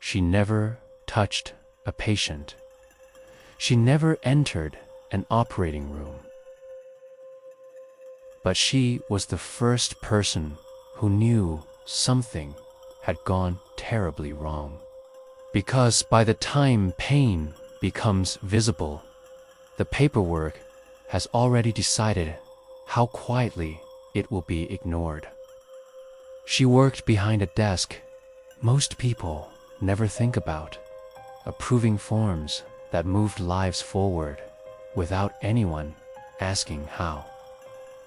She never touched a patient. She never entered an operating room. But she was the first person who knew something had gone terribly wrong. Because by the time pain becomes visible, the paperwork has already decided how quietly it will be ignored. She worked behind a desk most people never think about, approving forms that moved lives forward without anyone asking how.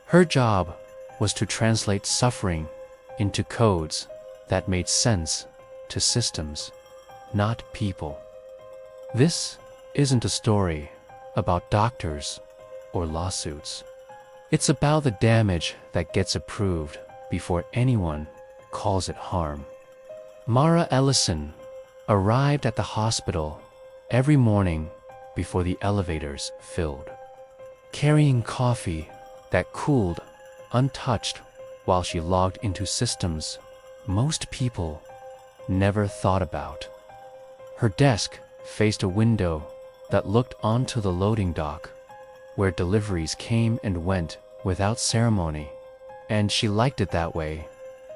Her job was to translate suffering into codes that made sense to systems, not people. This isn't a story about doctors or lawsuits. It's about the damage that gets approved before anyone calls it harm. Mara Ellison arrived at the hospital every morning before the elevators filled, carrying coffee that cooled untouched while she logged into systems most people never thought about. Her desk faced a window that looked onto the loading dock, where deliveries came and went without ceremony, and she liked it that way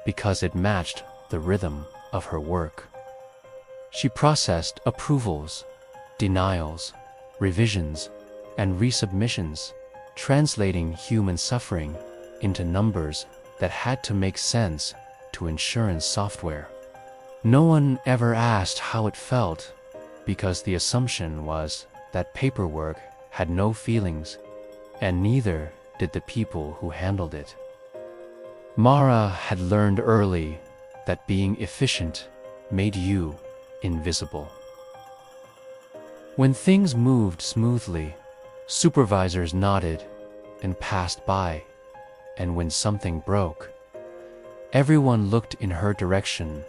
because it matched the rhythm of her work. She processed approvals, denials, revisions, and resubmissions, translating human suffering into numbers that had to make sense to insurance software. No one ever asked how it felt, because the assumption was that paperwork had no feelings, and neither did the people who handled it. Mara had learned early that being efficient made you invisible. When things moved smoothly, supervisors nodded and passed by, and when something broke, everyone looked in her direction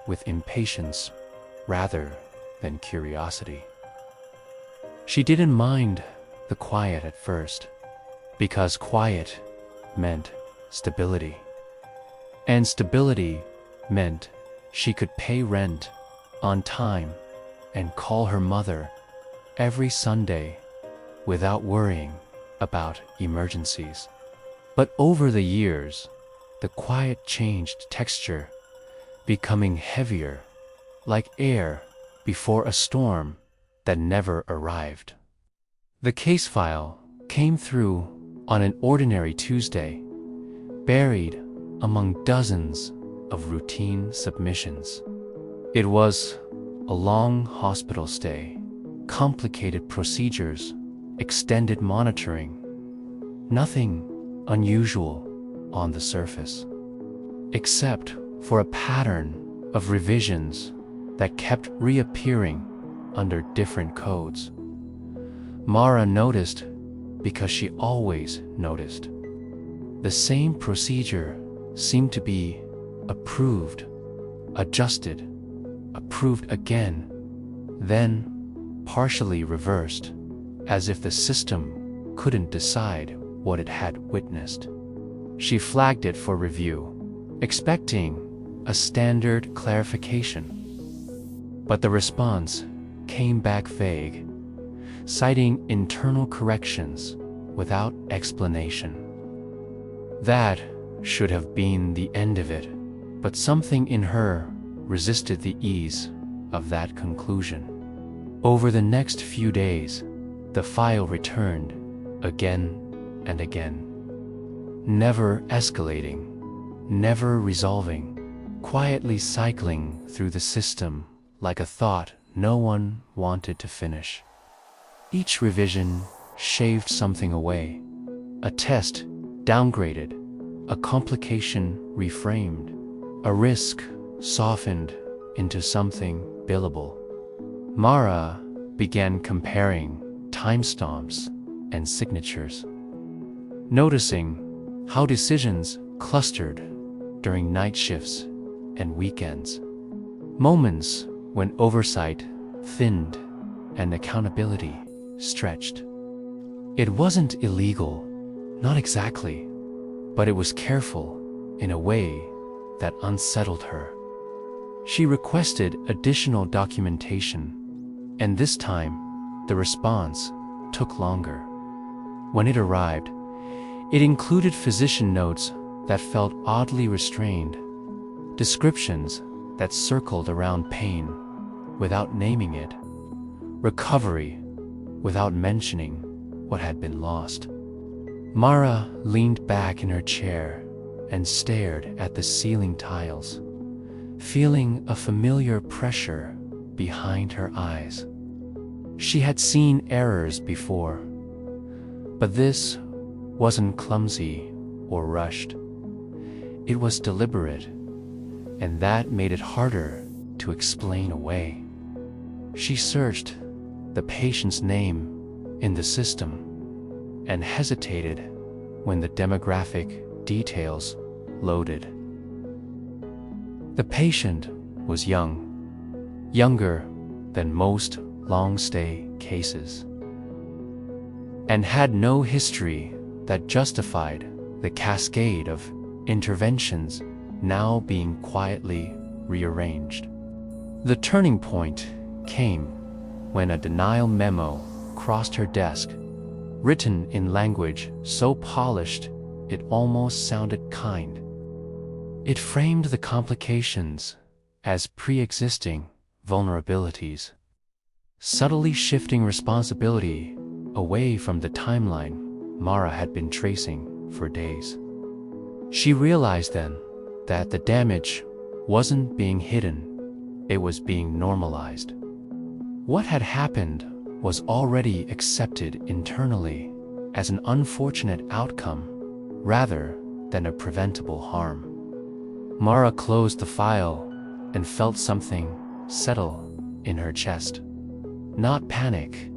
with impatience rather than curiosity. She didn't mind the quiet at first, because quiet meant stability. And stability meant she could pay rent on time and call her mother every Sunday without worrying about emergencies. But over the years, the quiet changed texture, becoming heavier, like air before a storm that never arrived. The case file came through on an ordinary Tuesday, buried among dozens of routine submissions. It was a long hospital stay, complicated procedures, extended monitoring. Nothing unusual on the surface, except for a pattern of revisions that kept reappearing under different codes. Mara noticed because she always noticed. The same procedure seemed to be approved, adjusted, approved again, then partially reversed, as if the system couldn't decide what it had witnessed. She flagged it for review, expecting a standard clarification. But the response came back vague, citing internal corrections without explanation. That should have been the end of it, but something in her resisted the ease of that conclusion. Over the next few days, the file returned again and again, never escalating, never resolving, quietly cycling through the system like a thought no one wanted to finish. Each revision shaved something away, a test downgraded, a complication reframed, a risk softened into something billable. Mara began comparing timestamps and signatures, noticing how decisions clustered during night shifts and weekends, moments when oversight thinned and accountability stretched. It wasn't illegal, not exactly, but it was careful in a way that unsettled her. She requested additional documentation, and this time, the response took longer. When it arrived, it included physician notes that felt oddly restrained, descriptions that circled around pain without naming it, recovery without mentioning what had been lost. Mara leaned back in her chair and stared at the ceiling tiles, feeling a familiar pressure behind her eyes. She had seen errors before, but this wasn't clumsy or rushed. It was deliberate, and that made it harder to explain away. She searched the patient's name in the system and hesitated when the demographic details loaded. The patient was young, younger than most long-stay cases, and had no history that justified the cascade of interventions now being quietly rearranged. The turning point came when a denial memo crossed her desk, written in language so polished it almost sounded kind. It framed the complications as pre-existing vulnerabilities, subtly shifting responsibility away from the timeline Mara had been tracing for days. She realized then that the damage wasn't being hidden, it was being normalized. What had happened was already accepted internally as an unfortunate outcome rather than a preventable harm. Mara closed the file and felt something settle in her chest. Not panic,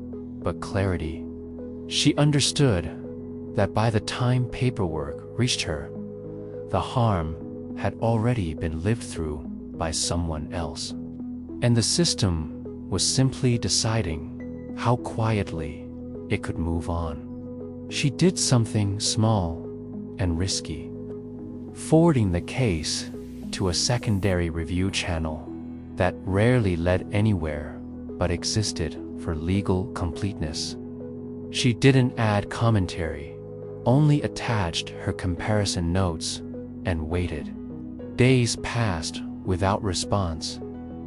but clarity. She understood that by the time paperwork reached her, the harm had already been lived through by someone else, and the system was simply deciding how quietly it could move on. She did something small and risky, forwarding the case to a secondary review channel that rarely led anywhere but existed for legal completeness. She didn't add commentary, only attached her comparison notes and waited. Days passed without response,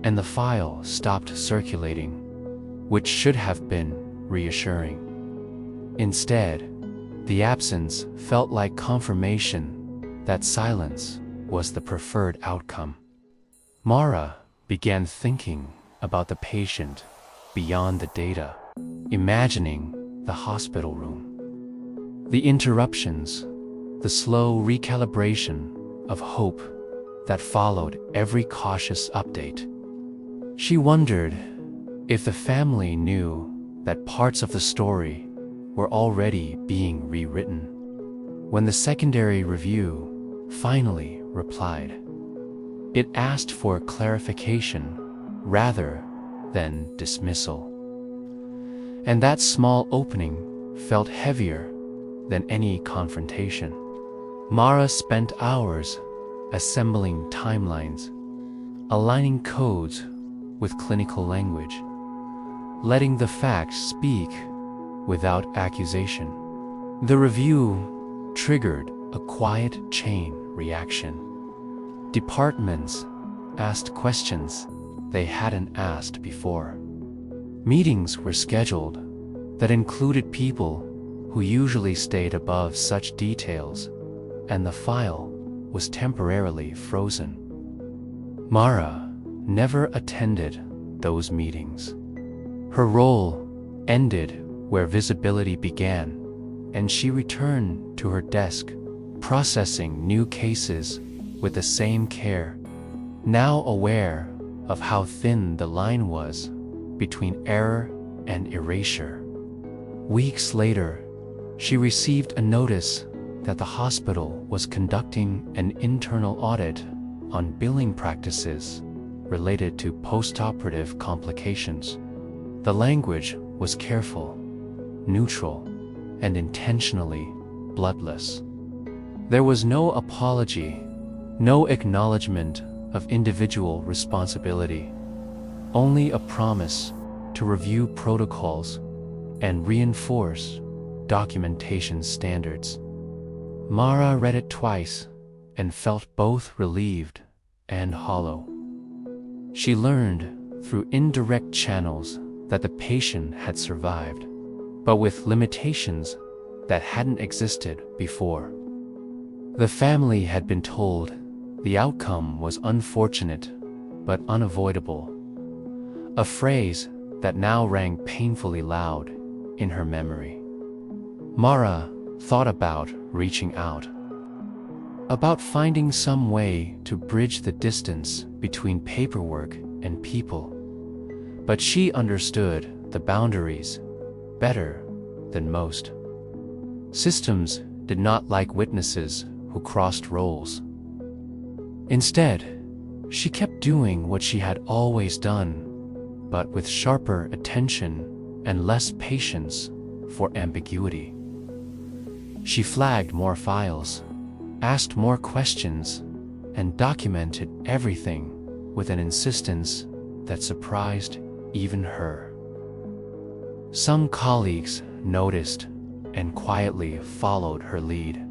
and the file stopped circulating, which should have been reassuring. Instead, the absence felt like confirmation that silence was the preferred outcome. Mara began thinking about the patient beyond the data, imagining the hospital room. The interruptions, the slow recalibration of hope that followed every cautious update. She wondered if the family knew that parts of the story were already being rewritten. When the secondary review finally replied, it asked for clarification rather than dismissal. And that small opening felt heavier than any confrontation. Mara spent hours assembling timelines, aligning codes with clinical language, letting the facts speak without accusation. The review triggered a quiet chain reaction. Departments asked questions they hadn't asked before. Meetings were scheduled that included people who usually stayed above such details, and the file was temporarily frozen. Mara never attended those meetings. Her role ended where visibility began, and she returned to her desk, processing new cases with the same care, now aware of how thin the line was between error and erasure. Weeks later, she received a notice that the hospital was conducting an internal audit on billing practices related to postoperative complications. The language was careful, neutral, and intentionally bloodless. There was no apology, no acknowledgement of individual responsibility, only a promise to review protocols and reinforce documentation standards. Mara read it twice and felt both relieved and hollow. She learned through indirect channels that the patient had survived, but with limitations that hadn't existed before. The family had been told the outcome was unfortunate but unavoidable, a phrase that now rang painfully loud in her memory. Mara thought about reaching out, about finding some way to bridge the distance between paperwork and people, but she understood the boundaries better than most. Systems did not like witnesses who crossed roles. Instead, she kept doing what she had always done, but with sharper attention and less patience for ambiguity. She flagged more files, asked more questions, and documented everything with an insistence that surprised even her. Some colleagues noticed and quietly followed her lead,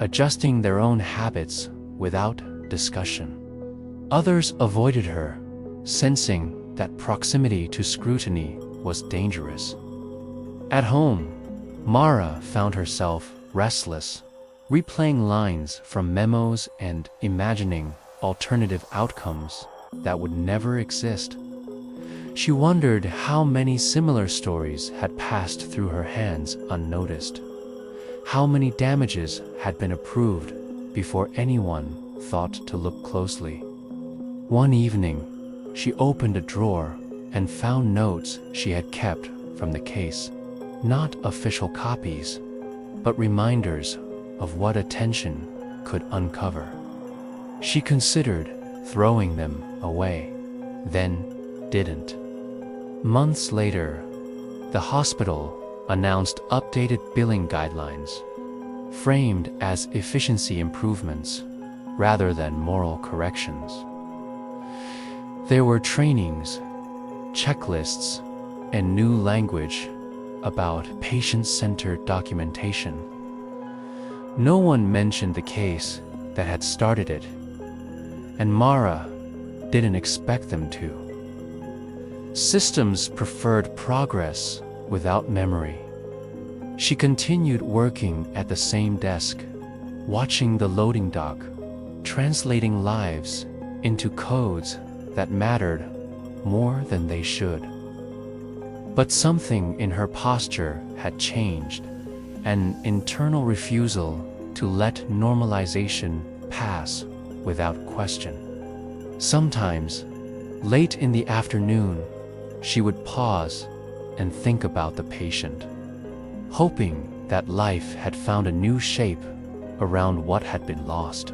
adjusting their own habits without discussion. Others avoided her, sensing that proximity to scrutiny was dangerous. At home, Mara found herself restless, replaying lines from memos and imagining alternative outcomes that would never exist. She wondered how many similar stories had passed through her hands unnoticed, how many damages had been approved before anyone thought to look closely. One evening, she opened a drawer and found notes she had kept from the case, not official copies, but reminders of what attention could uncover. She considered throwing them away, then didn't. Months later, the hospital announced updated billing guidelines, framed as efficiency improvements rather than moral corrections. There were trainings, checklists, and new language about patient-centered documentation. No one mentioned the case that had started it, and Mara didn't expect them to. Systems preferred progress without memory. She continued working at the same desk, watching the loading dock, translating lives into codes that mattered more than they should. But something in her posture had changed, an internal refusal to let normalization pass without question. Sometimes, late in the afternoon, she would pause and think about the patient, hoping that life had found a new shape around what had been lost.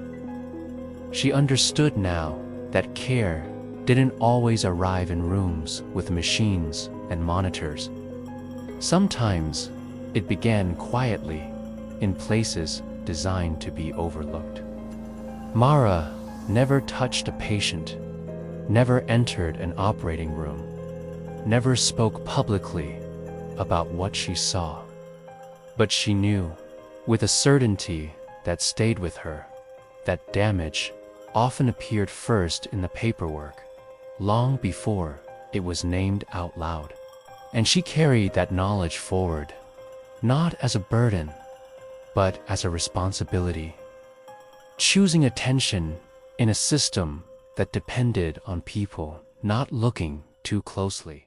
She understood now that care didn't always arrive in rooms with machines and monitors. Sometimes it began quietly in places designed to be overlooked. Mara never touched a patient, never entered an operating room, never spoke publicly about what she saw. But she knew, with a certainty that stayed with her, that damage often appeared first in the paperwork, long before it was named out loud. And she carried that knowledge forward, not as a burden, but as a responsibility, choosing attention in a system that depended on people not looking too closely.